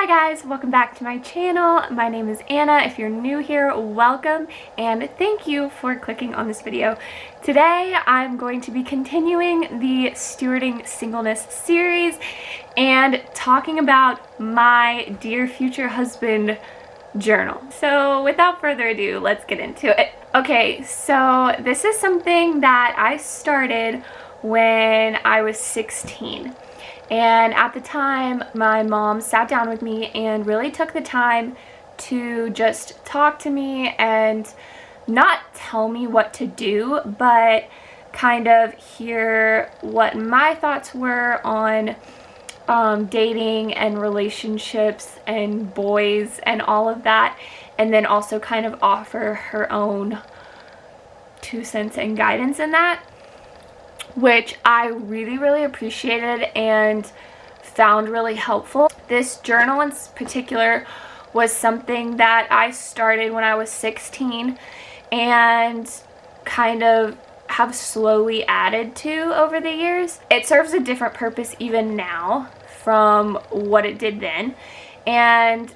guys, welcome back to my channel. My name is Anna. If you're new here, welcome and thank you for clicking on this video. Today I'm going to be continuing the Stewarding Singleness series and talking about my dear future husband journal. So without further ado, let's get into it. Okay, so this is something that I started when I was 16. And at the time, my mom sat down with me and really took the time to just talk to me and not tell me what to do, but kind of hear what my thoughts were on dating and relationships and boys and all of that, and then also kind of offer her own 2 cents and guidance in that, which I really appreciated and found really helpful. This journal in particular was something that I started when I was 16 and kind of have slowly added to over the years. It serves a different purpose even now from what it did then, and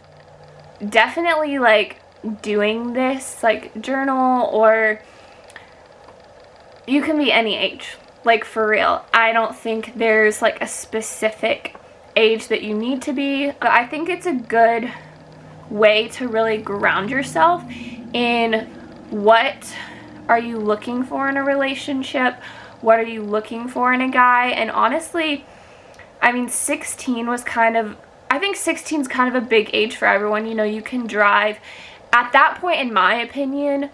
definitely like doing this like journal, or you can be any age. Like, for real, I don't think there's like a specific age that you need to be, but I think it's a good way to really ground yourself in what are you looking for in a relationship, what are you looking for in a guy. And honestly, I mean, 16 was kind of, I think 16 is kind of a big age for everyone. You know, you can drive. At that point, in my opinion,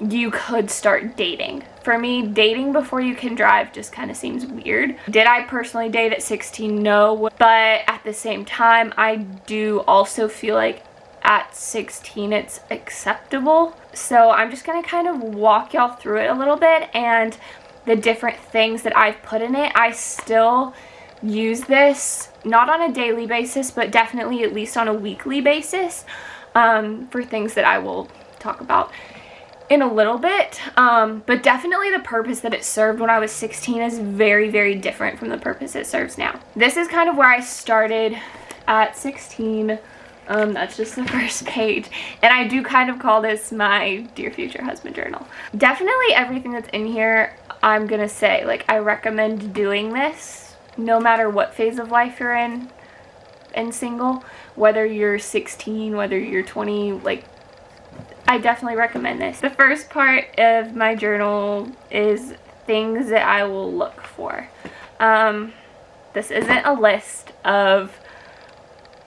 you could start dating. For me, dating before you can drive just kind of seems weird. Did I personally date at 16? No. But at the same time, I do also feel like at 16 it's acceptable. So I'm just going to kind of walk y'all through it a little bit and the different things that I've put in it. I still use this, not on a daily basis, but definitely at least on a weekly basis, for things that I will talk about in a little bit, but definitely the purpose that it served when I was 16 is very different from the purpose it serves now. This is kind of where I started at 16. That's just the first page, and I do kind of call this my dear future husband journal. Definitely everything that's in here, I'm gonna say, like, I recommend doing this no matter what phase of life you're in and single, whether you're 16, whether you're 20, like, I definitely recommend this. The first part of my journal is things that I will look for. This isn't a list of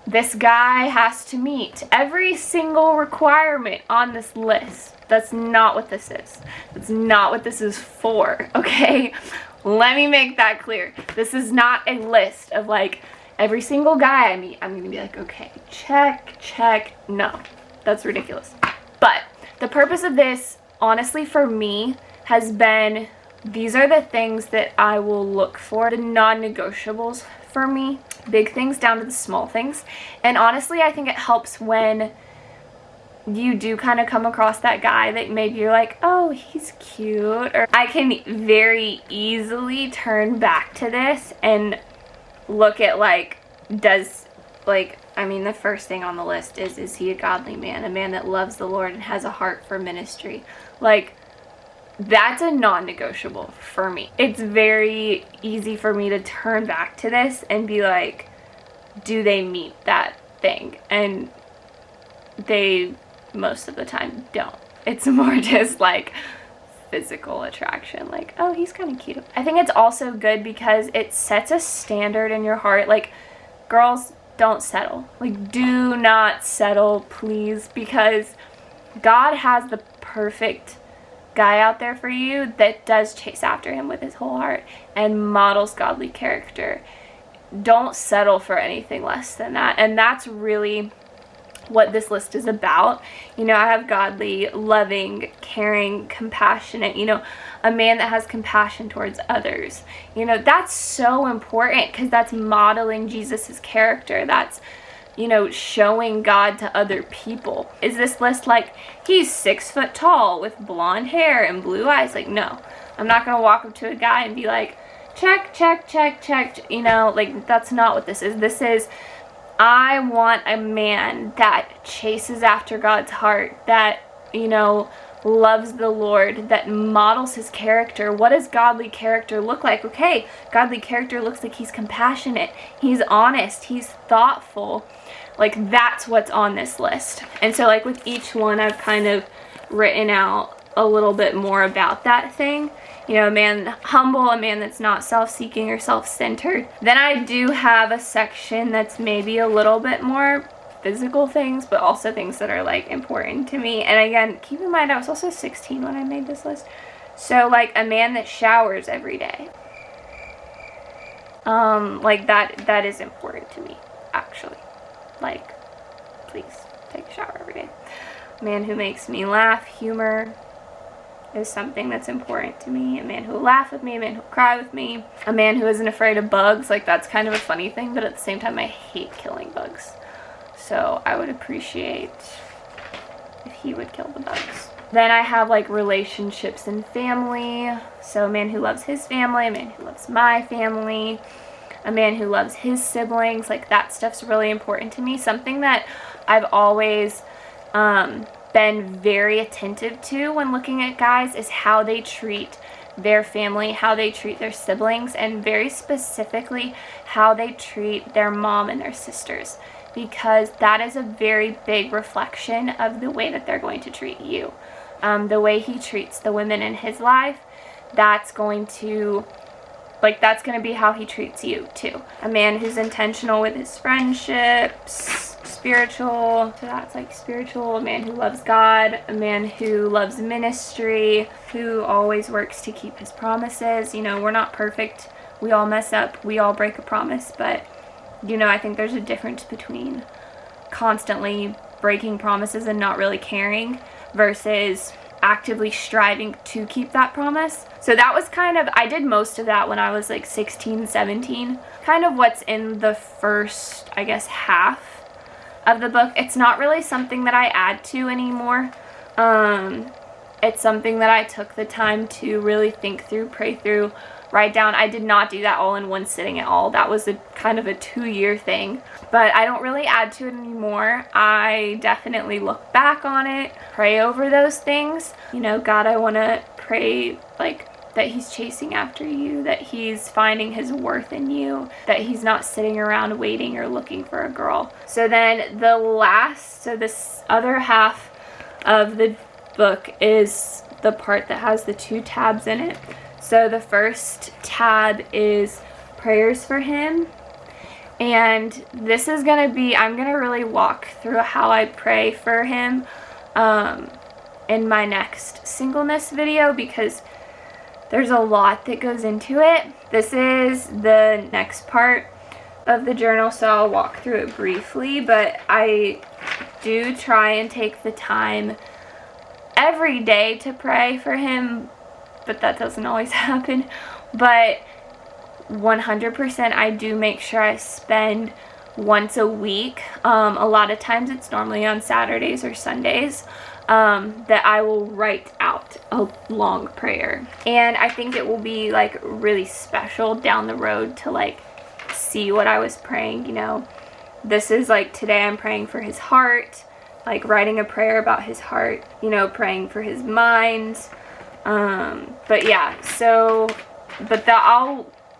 this guy has to meet every single requirement on this list. That's not what this is. That's not what this is for, okay? Let me make that clear. This is not a list of like every single guy I meet, I'm gonna be like, okay, check. No, that's ridiculous. But the purpose of this, honestly, for me, has been, these are the things that I will look for, the non-negotiables for me, big things down to the small things. And honestly, I think it helps when you do kind of come across that guy that maybe you're like, oh, he's cute, or I can very easily turn back to this and look at like, I mean, the first thing on the list is he a godly man? A man that loves the Lord and has a heart for ministry. Like, that's a non-negotiable for me. It's very easy for me to turn back to this and be like, do they meet that thing? And they, most of the time, don't. It's more just like physical attraction. Like, oh, he's kind of cute. I think it's also good because it sets a standard in your heart. Like, girls, don't settle. Like, do not settle, please, because God has the perfect guy out there for you that does chase after him with his whole heart and models godly character. Don't settle for anything less than that. And that's really what this list is about. You know, I have godly, loving, caring, compassionate, you know, a man that has compassion towards others. You know, that's so important because that's modeling Jesus's character. That's, you know, showing God to other people. Is this list like, he's 6 foot tall with blonde hair and blue eyes? Like, no. I'm not going to walk up to a guy and be like, check, you know, like, that's not what this is. This is I want a man that chases after God's heart, that, you know, loves the Lord, that models his character. What does godly character look like? Okay, godly character looks like he's compassionate, he's honest, he's thoughtful. Like, that's what's on this list. And so, like, with each one, I've kind of written out a little bit more about that thing. You know, a man humble, a man that's not self-seeking or self-centered. Then I do have a section that's maybe a little bit more physical things, but also things that are, like, important to me. And again, keep in mind, I was also 16 when I made this list. So, like, a man that showers every day. Like, that is important to me, actually. Like, please, take a shower every day. A man who makes me laugh. Humor is something that's important to me. A man who will laugh with me, a man who will cry with me, a man who isn't afraid of bugs. Like, that's kind of a funny thing, but at the same time, I hate killing bugs. So I would appreciate if he would kill the bugs. Then I have, like, relationships and family. So a man who loves his family, a man who loves my family, a man who loves his siblings. Like, that stuff's really important to me. Something that I've always been very attentive to when looking at guys is how they treat their family, how they treat their siblings, and very specifically how they treat their mom and their sisters, because that is a very big reflection of the way that they're going to treat you. The way he treats the women in his life, that's going to be how he treats you too. A man who's intentional with his friendships, spiritual, so that's like spiritual. A man who loves God, a man who loves ministry, who always works to keep his promises. You know, we're not perfect. We all mess up. We all break a promise. But, you know, I think there's a difference between constantly breaking promises and not really caring versus actively striving to keep that promise. So that was kind of, I did most of that when I was like 16, 17. Kind of what's in the first, I guess, half of the book. It's not really something that I add to anymore. It's something that I took the time to really think through, pray through, write down. I did not do that all in one sitting at all. That was a kind of a 2-year thing. But I don't really add to it anymore. I definitely look back on it, pray over those things. You know, God, I want to pray, like, that he's chasing after you, that he's finding his worth in you, that he's not sitting around waiting or looking for a girl. So then this other half of the book is the part that has the 2 tabs in it. So the first tab is prayers for him. And this is going to be, I'm going to really walk through how I pray for him in my next singleness video, because there's a lot that goes into it. This is the next part of the journal, so I'll walk through it briefly, but I do try and take the time every day to pray for him, but that doesn't always happen. But 100% I do make sure I spend once a week, a lot of times it's normally on Saturdays or Sundays, that I will write out a long prayer. And I think it will be like really special down the road to like see what I was praying, you know. This is like, today I'm praying for his heart, like writing a prayer about his heart, you know, praying for his mind. But yeah, so,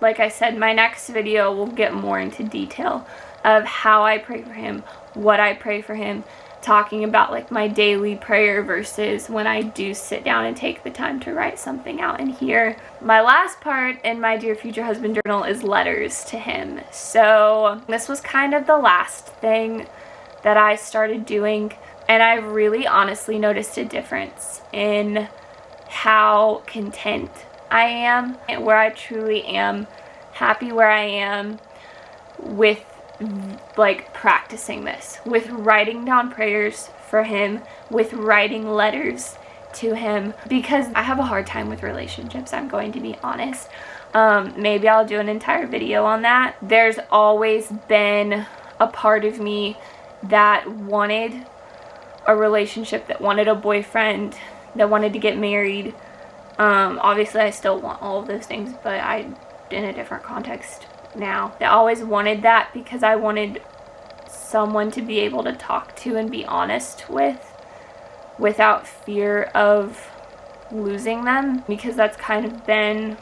like I said, my next video will get more into detail of how I pray for him, what I pray for him, talking about like my daily prayer versus when I do sit down and take the time to write something out in here. My last part in my Dear Future Husband journal is letters to him. So this was kind of the last thing that I started doing, and I really honestly noticed a difference in how content I am and where I truly am happy where I am with like practicing this, with writing down prayers for him, with writing letters to him, because I have a hard time with relationships, I'm going to be honest. Maybe I'll do an entire video on that. There's always been a part of me that wanted a relationship, that wanted a boyfriend, that wanted to get married. Obviously I still want all of those things, but in a different context now. I always wanted that because I wanted someone to be able to talk to and be honest with without fear of losing them, because that's kind of been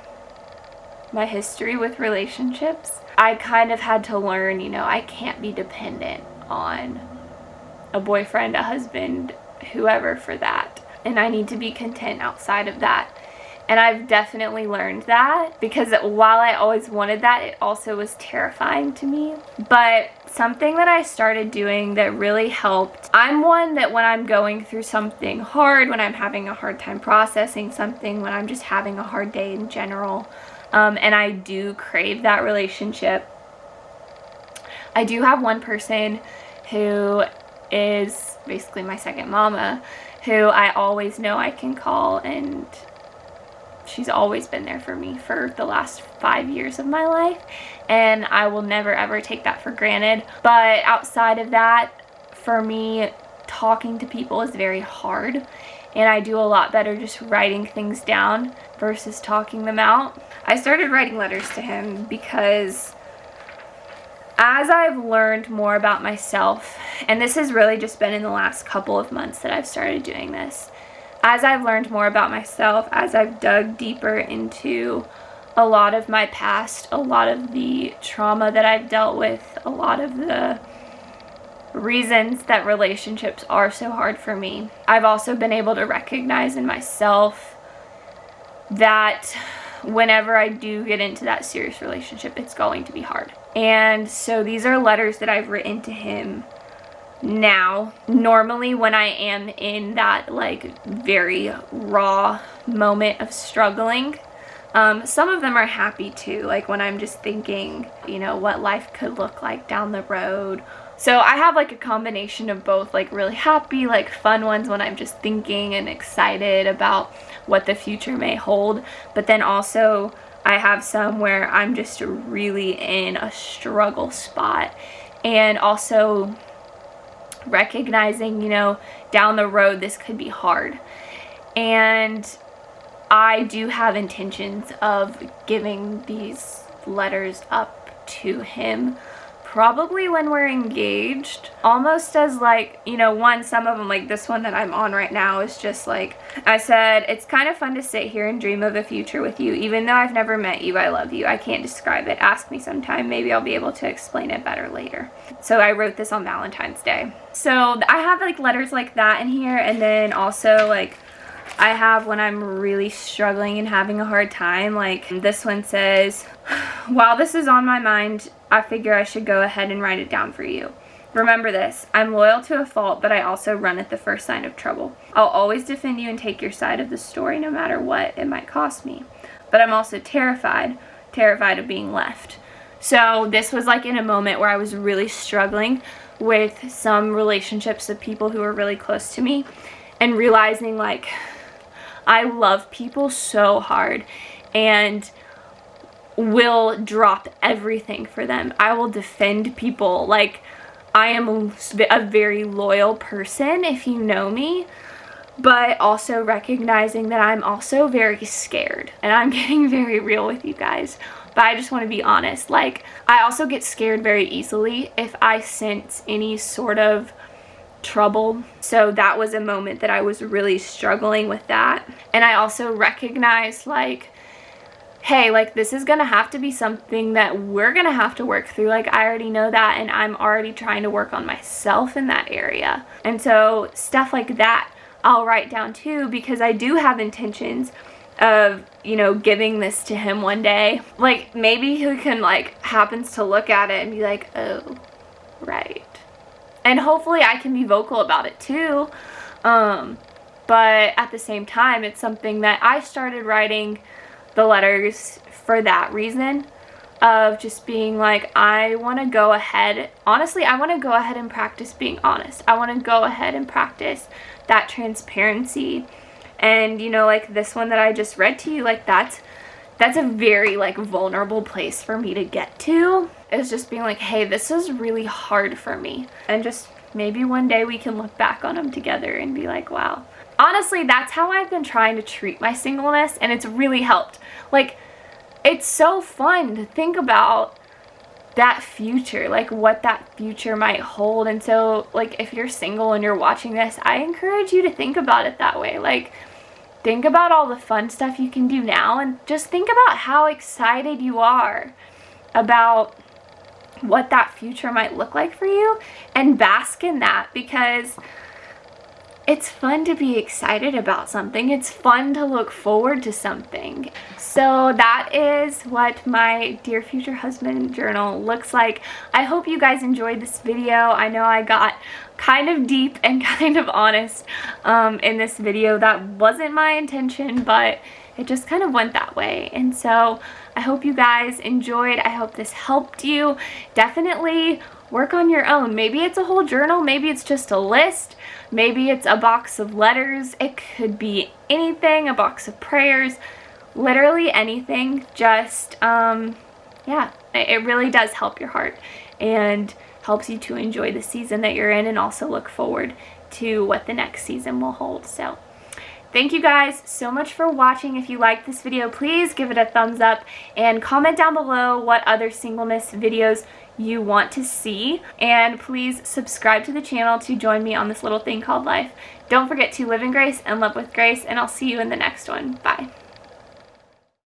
my history with relationships. I kind of had to learn, I can't be dependent on a boyfriend, a husband, whoever for that. And I need to be content outside of that. And I've definitely learned that, because while I always wanted that, it also was terrifying to me. But something that I started doing that really helped, I'm one that when I'm going through something hard, when I'm having a hard time processing something, when I'm just having a hard day in general, and I do crave that relationship, I do have one person who is basically my second mama, who I always know I can call, and she's always been there for me for the last 5 years of my life, and I will never ever take that for granted. But outside of that, for me, talking to people is very hard, and I do a lot better just writing things down versus talking them out. I started writing letters to him because as I've learned more about myself, and this has really just been in the last couple of months that I've started doing this, as I've learned more about myself, as I've dug deeper into a lot of my past, a lot of the trauma that I've dealt with, a lot of the reasons that relationships are so hard for me, I've also been able to recognize in myself that whenever I do get into that serious relationship, it's going to be hard. And so these are letters that I've written to him now. Normally when I am in that very raw moment of struggling, some of them are happy too, when I'm just thinking, what life could look like down the road. So I have a combination of both, really happy, fun ones when I'm just thinking and excited about what the future may hold, but then also I have some where I'm just really in a struggle spot, and also recognizing, down the road this could be hard. And I do have intentions of giving these letters up to him probably when we're engaged, almost as some of them, this one that I'm on right now is just I said, it's kind of fun to sit here and dream of a future with you. Even though I've never met you, I love you. I can't describe it. Ask me sometime. Maybe I'll be able to explain it better later. So I wrote this on Valentine's Day. So I have letters like that in here, and then also I have when I'm really struggling and having a hard time. This one says, while this is on my mind, I figure I should go ahead and write it down for you. Remember this, I'm loyal to a fault, but I also run at the first sign of trouble. I'll always defend you and take your side of the story no matter what it might cost me. But I'm also terrified of being left. So this was in a moment where I was really struggling with some relationships of people who were really close to me, and realizing I love people so hard and will drop everything for them. I will defend people. I am a very loyal person if you know me, but also recognizing that I'm also very scared, and I'm getting very real with you guys, but I just want to be honest. I also get scared very easily if I sense any sort of trouble. So that was a moment that I was really struggling with that. And I also recognized hey, this is gonna have to be something that we're gonna have to work through. I already know that, and I'm already trying to work on myself in that area. And so stuff like that I'll write down too, because I do have intentions of, giving this to him one day. Maybe he can happens to look at it and be oh, right. And hopefully I can be vocal about it too. But at the same time, it's something that I started writing the letters for that reason, of just being I want to go ahead, honestly, I want to go ahead and practice being honest. I want to go ahead and practice that transparency. And this one that I just read to you, that's a very vulnerable place for me to get to. It's just being hey, this is really hard for me, and just maybe one day we can look back on them together and be wow. Honestly, that's how I've been trying to treat my singleness, and it's really helped. It's so fun to think about that future, like what that future might hold. And so like if you're single and you're watching this, I encourage you to think about it that way. Like think about all the fun stuff you can do now, and just think about how excited you are about what that future might look like for you, and bask in that, because it's fun to be excited about something. It's fun to look forward to something. So that is what my Dear Future Husband journal looks like. I hope you guys enjoyed this video. I know I got kind of deep and kind of honest in this video. That wasn't my intention, but it just kind of went that way. And so I hope you guys enjoyed. I hope this helped you. Definitely work on your own. Maybe it's a whole journal, maybe it's just a list, maybe it's a box of letters, it could be anything, a box of prayers, literally anything. Just yeah, it really does help your heart and helps you to enjoy the season that you're in, and also look forward to what the next season will hold. So thank you guys so much for watching. If you liked this video, please give it a thumbs up and comment down below what other singleness videos you want to see. And please subscribe to the channel to join me on this little thing called life. Don't forget to live in grace and love with grace, and I'll see you in the next one. Bye.